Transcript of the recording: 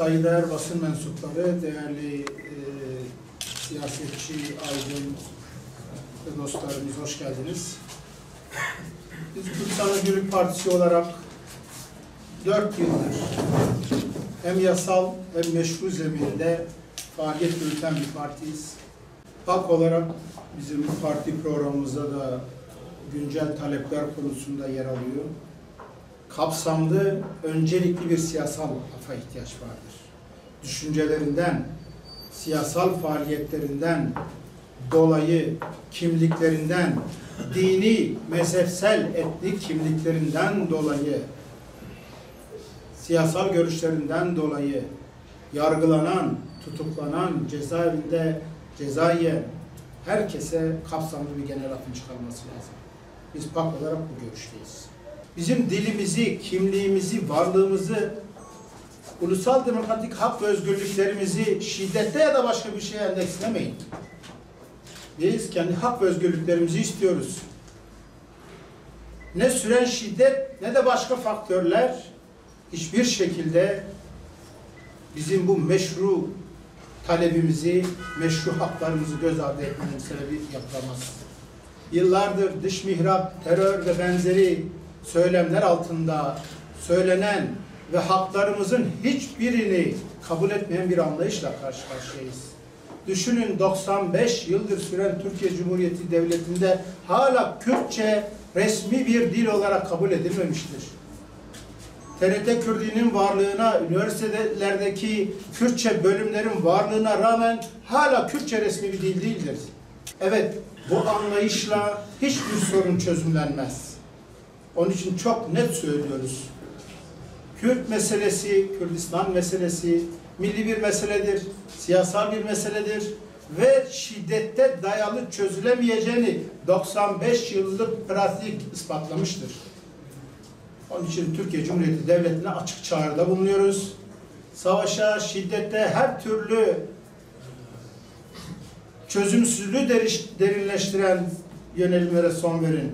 Saygıdeğer basın mensupları, değerli siyasetçi, aydın ve dostlarımız, hoş geldiniz. Biz Kutsal Özgürlük Partisi olarak 4 yıldır hem yasal hem meşru zeminde faaliyet yürüten bir partiyiz. Hak olarak bizim parti programımızda da güncel talepler konusunda yer alıyor. Kapsamlı, öncelikli bir siyasal kafa ihtiyaç vardır. Düşüncelerinden, siyasal faaliyetlerinden dolayı, kimliklerinden, dini, mezhepsel, etnik kimliklerinden dolayı, siyasal görüşlerinden dolayı yargılanan, tutuklanan, cezaevinde ceza yiyen herkese kapsamlı bir genel akım çıkarılması lazım. Biz PAK olarak bu görüşteyiz. Bizim dilimizi, kimliğimizi, varlığımızı, ulusal demokratik hak ve özgürlüklerimizi şiddette ya da başka bir şeye endekslemeyin. Biz kendi hak ve özgürlüklerimizi istiyoruz. Ne süren şiddet ne de başka faktörler hiçbir şekilde bizim bu meşru talebimizi, meşru haklarımızı göz ardı etmenin sebebi yapılamaz. Yıllardır dış mihrap, terör ve benzeri söylemler altında söylenen ve haklarımızın hiçbirini kabul etmeyen bir anlayışla karşı karşıyayız. Düşünün, 95 yıldır süren Türkiye Cumhuriyeti Devleti'nde hala Kürtçe resmi bir dil olarak kabul edilmemiştir. TRT Kürdi'nin varlığına, üniversitelerdeki Kürtçe bölümlerin varlığına rağmen hala Kürtçe resmi bir dil değildir. Evet, bu anlayışla hiçbir sorun çözümlenmez. Onun için çok net söylüyoruz. Kürt meselesi, Kürdistan meselesi milli bir meseledir, siyasal bir meseledir ve şiddette dayalı çözülemeyeceğini 95 yıllık pratik ispatlamıştır. Onun için Türkiye Cumhuriyeti Devleti'ne açık çağrıda bulunuyoruz. Savaşa, şiddete, her türlü çözümsüzlüğü derinleştiren yönelimlere son verin.